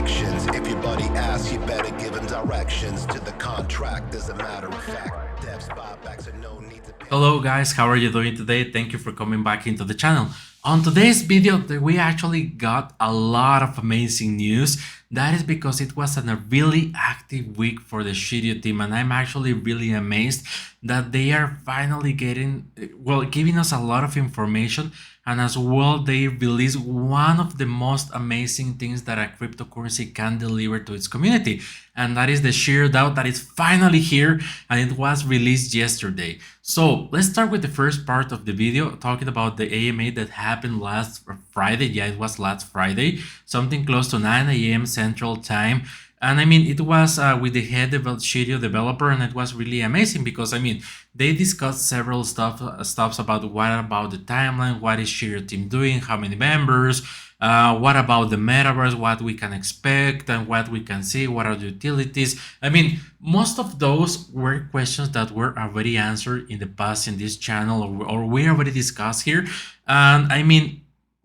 actions. If your buddy asks, you better give him directions to the contract. As a matter of fact, devs buybacks are no need to pay. Hello guys, how are you doing today? Thank you for coming back into the channel. On today's video, we actually got a lot of amazing news. That is because it was a really active week for the Shiryo team, and I'm actually really amazed that they are finally giving us a lot of information, and as well they release one of the most amazing things that a cryptocurrency can deliver to its community, and that is the Shiryo DAO that is finally here, and it was released yesterday. So let's start with the first part of the video, talking about the AMA that happened last Friday. Yeah, it was last Friday, something close to 9 a.m. Central Time. And I mean, it was with the head of Shiryo developer, and it was really amazing because I mean, they discussed several stuffs about what about the timeline, what is Shiryo team doing, how many members, what about the metaverse, what we can expect and what we can see, what are the utilities. I mean, most of those were questions that were already answered in the past in this channel, or we already discussed here. And I mean,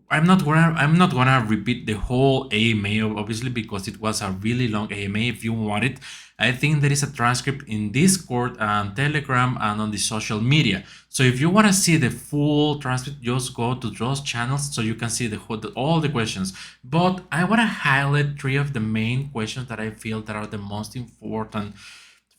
I'm not gonna repeat the whole AMA, obviously, because it was a really long AMA. If you want it, I think there is a transcript in Discord and Telegram and on the social media. So if you want to see the full transcript, just go to those channels so you can see all the questions. But I want to highlight three of the main questions that I feel that are the most important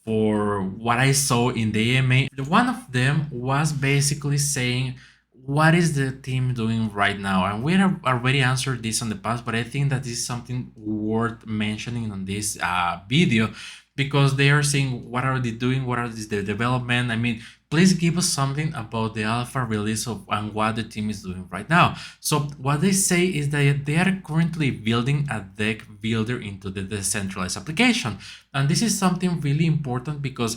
for what I saw in the AMA. One of them was basically saying, what is the team doing right now? And we have already answered this in the past, but I think that this is something worth mentioning on this video, because they are saying, what are they doing? What are the development? I mean, please give us something about the alpha release and what the team is doing right now. So what they say is that they are currently building a deck builder into the decentralized application. And this is something really important because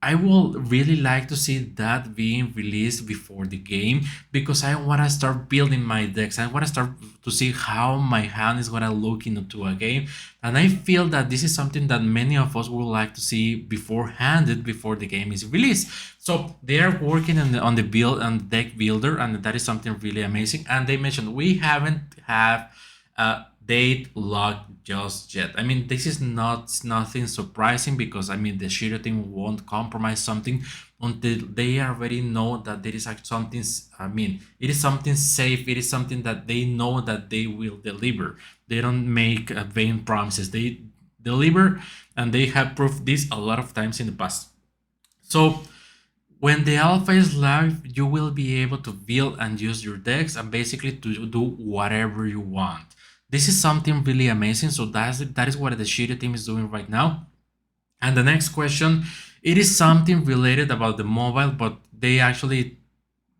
I will really like to see that being released before the game, because I want to start building my decks. I want to start to see how my hand is going to look into a game. And I feel that this is something that many of us would like to see beforehand, before the game is released. So they are working on the build and deck builder, and that is something really amazing. And they mentioned we haven't have date locked just yet. I mean, this is nothing surprising, because I mean, the Shiryo team won't compromise something until they already know that there is something. I mean, it is something safe. It is something that they know that they will deliver. They don't make vain promises. They deliver, and they have proved this a lot of times in the past. So when the alpha is live, you will be able to build and use your decks and basically to do whatever you want. This is something really amazing. So that is what the Shiryo team is doing right now. And the next question, it is something related about the mobile, but they actually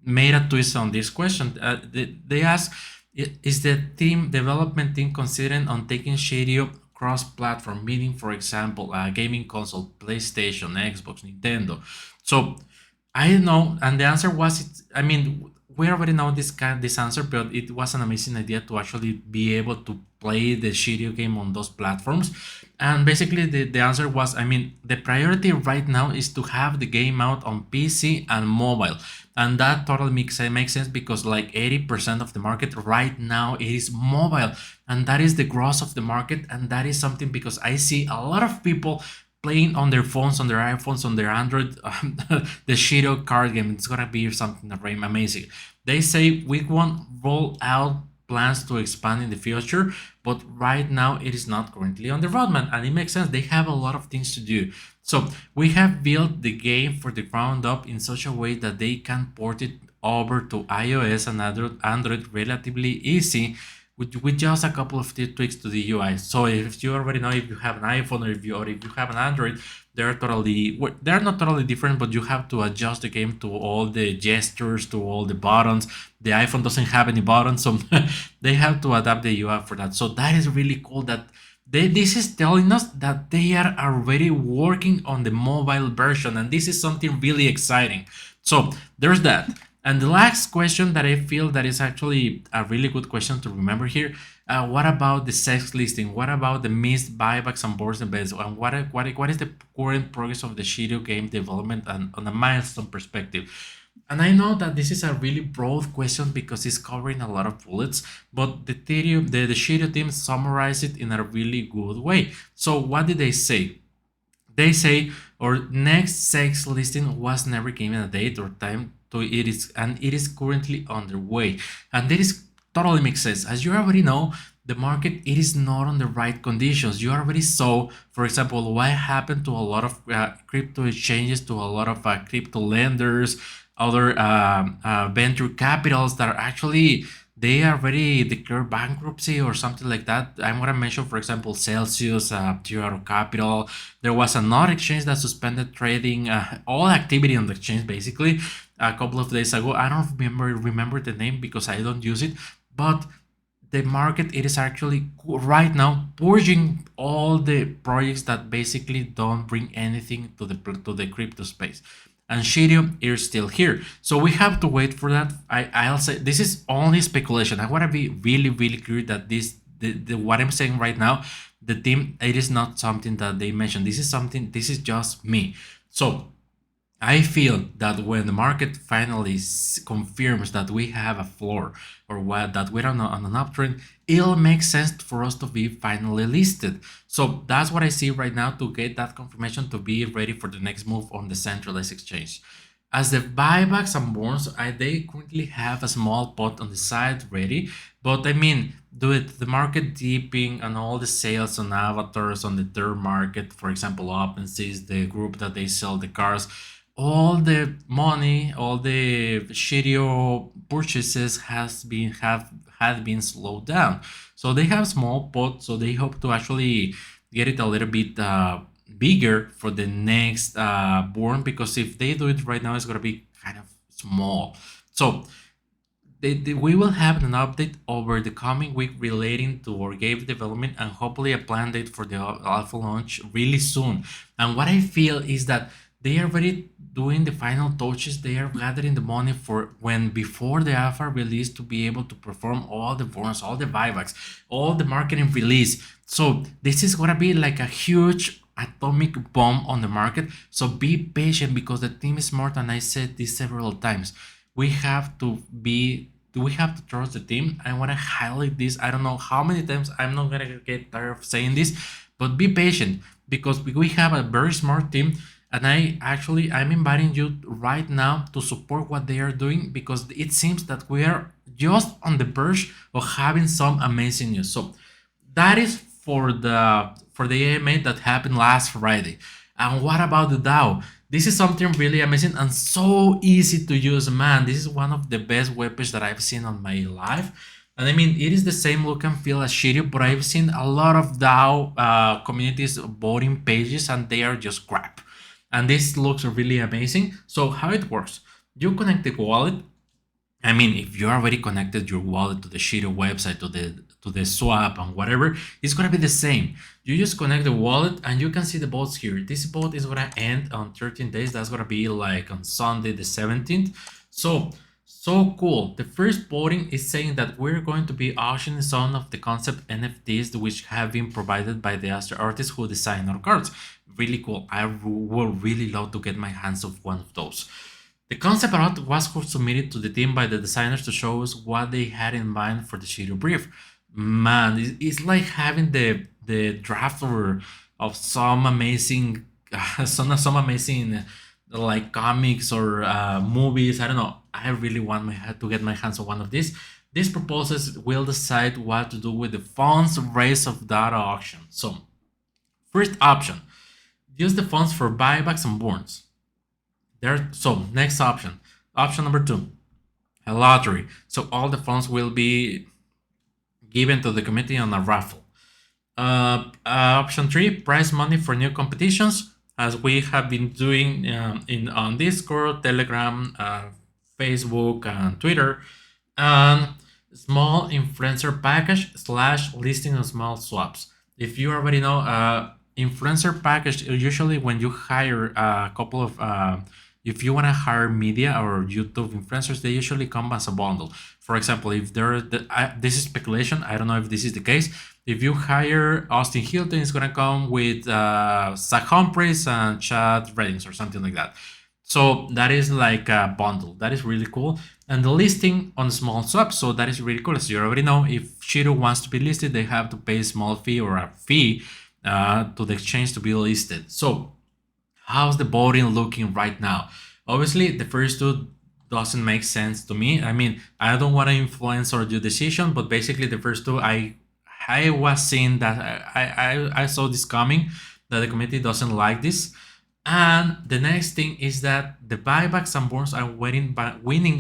made a twist on this question. They ask, is the development team considering on taking Shiryo cross-platform, meaning, for example, a gaming console, PlayStation, Xbox, Nintendo? So I don't know, and the answer was, I mean, we already know this answer, but it was an amazing idea to actually be able to play the Shiryo game on those platforms. And basically the answer was, I mean, the priority right now is to have the game out on PC and mobile. And that totally makes sense, because like 80% of the market right now, it is mobile. And that is the growth of the market. And that is something, because I see a lot of people playing on their phones, on their iPhones, on their Android, the Shiryo card game. It's gonna be something amazing. They say we won't roll out plans to expand in the future, but right now it is not currently on the roadmap, and it makes sense. They have a lot of things to do. So we have built the game for the ground up in such a way that they can port it over to iOS and Android relatively easy, with just a couple of tweaks to the UI. So if you already know, if you have an iPhone or if you have an Android, they're not totally different, but you have to adjust the game to all the gestures, to all the buttons. The iPhone doesn't have any buttons, so they have to adapt the UI for that. So that is really cool that this is telling us that they are already working on the mobile version, and this is something really exciting. So there's that. And the last question that I feel that is actually a really good question to remember here, what about the sex listing? What about the missed buybacks and boards and beds? And what is the current progress of the Shiryo game development and on a milestone perspective? And I know that this is a really broad question because it's covering a lot of bullets, but the Shiryo team summarized it in a really good way. So what did they say? They say our next sex listing was never given a date or time to it is, and it is currently underway. And that is totally makes sense. As you already know, the market it is not on the right conditions. You already saw, for example, what happened to a lot of crypto exchanges, to a lot of crypto lenders, other venture capitals that are actually they already declared bankruptcy or something like that. I'm gonna mention, for example, Celsius, Tiro Capital. There was another exchange that suspended trading, all activity on the exchange basically a couple of days ago. I don't remember the name because I don't use it, but the market it is actually right now purging all the projects that basically don't bring anything to the crypto space, and Shiryo is still here. So we have to wait for that. I'll say this is only speculation. I want to be really clear that the what I'm saying right now, the team it is not something that they mentioned. This is something. This is just me. So I feel that when the market finally confirms that we have a floor or what that we're on an uptrend, it'll make sense for us to be finally listed. So that's what I see right now to get that confirmation to be ready for the next move on the centralized exchange. As the buybacks and bonds, they currently have a small pot on the side ready, but I mean, do it the market dipping and all the sales on avatars on the third market, for example, OpenSeas, the group that they sell the cars, all the money, all the Shiryo purchases has been have had been slowed down. So they have small pots, so they hope to actually get it a little bit bigger for the next born, because if they do it right now, it's gonna be kind of small. So we will have an update over the coming week relating to our game development and hopefully a planned date for the alpha launch really soon. And what I feel is that they are already doing the final touches. They are gathering the money for when before the alpha release to be able to perform all the bonus, all the buybacks, all the marketing release. So this is gonna be like a huge atomic bomb on the market. So be patient because the team is smart, and I said this several times. We have to trust the team. I want to highlight this. I don't know how many times. I'm not gonna get tired of saying this, but be patient because we have a very smart team, and I'm inviting you right now to support what they are doing because it seems that we are just on the verge of having some amazing news. So that is for the AMA that happened last Friday. And what about the DAO? This is something really amazing and so easy to use. Man, this is one of the best webpages that I've seen on my life. And I mean, it is the same look and feel as Shiryo, but I've seen a lot of DAO communities voting pages, and they are just crap. And this looks really amazing. So how it works? You connect the wallet. I mean, if you already connected your wallet to the Shiryo website, to the swap and whatever, it's gonna be the same. You just connect the wallet and you can see the votes here. This vote is gonna end on 13 days. That's gonna be like on Sunday the 17th. So cool. The first voting is saying that we're going to be auctioning some of the concept NFTs which have been provided by the Astro artists who designed our cards. Really cool. I would really love to get my hands of one of those. The concept art was submitted to the team by the designers to show us what they had in mind for the Shiryu brief. Man, it's like having the draft of some amazing, some amazing like comics or movies. I don't know. I really want to get my hands on one of these. These proposals will decide what to do with the funds raised of that auction. So, first option, use the funds for buybacks and bonds. So next option, option number 2, a lottery. So all the funds will be given to the committee on a raffle. Option 3, prize money for new competitions, as we have been doing on Discord, Telegram, Facebook, and Twitter. And small influencer package / listing of small swaps. If you already know, influencer package usually when you hire a couple of if you want to hire media or YouTube influencers, they usually come as a bundle. For example, if this is speculation, I don't know if this is the case. If you hire Austin Hilton, it's gonna come with Zach Humphries and Chad Reddings or something like that. So that is like a bundle. That is really cool. And the listing on small swaps. So that is really cool. As you already know, if Shiryo wants to be listed, they have to pay a small fee or a fee to the exchange to be listed. So how's the voting looking right now? Obviously, the first two doesn't make sense to me. I mean, I don't want to influence or do decision, but basically the first two, I was seeing that I saw this coming, that the committee doesn't like this. And the next thing is that the buybacks and bonds are winning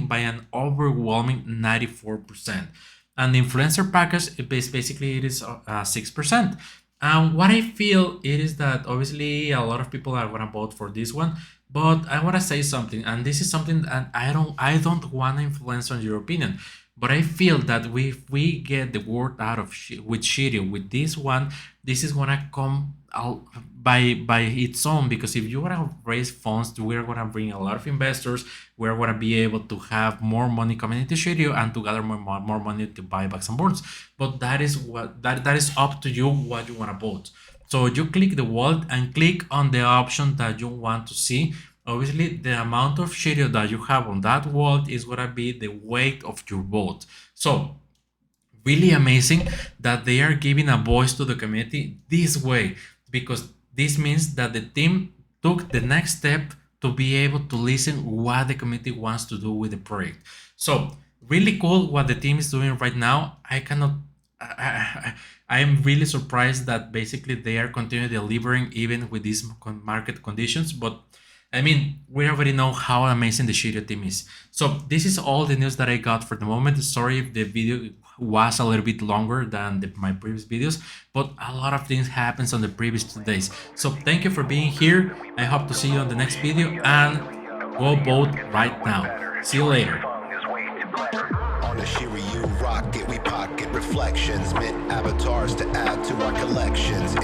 by an overwhelming 94%. And the influencer package, basically it is 6%. And what I feel it is that obviously a lot of people are gonna vote for this one, but I wanna say something, and this is something that I don't wanna influence on your opinion. But I feel that if we get the word out of with Shiryo, with this one, this is gonna come out by its own, because if you wanna raise funds, we're gonna bring a lot of investors. We're gonna be able to have more money coming into Shiryo and to gather more money to buy back some bonds. But that is that is up to you what you wanna vote. So you click the wallet and click on the option that you want to see. Obviously, the amount of Shiryo that you have on that wallet is gonna be the weight of your vote. So really amazing that they are giving a voice to the committee this way, because this means that the team took the next step to be able to listen what the committee wants to do with the project. So really cool what the team is doing right now. I cannot I am really surprised that basically they are continuing delivering even with these market conditions. But I mean, we already know how amazing the Shiryo team is. So this is all the news that I got for the moment. Sorry if the video was a little bit longer than my previous videos, but a lot of things happens on the previous 2 days. So thank you for being here. I hope to see you on the next video, and go vote right now. See you later. On a Shiryu rocket, we pocket reflections, mint avatars to add to our collections.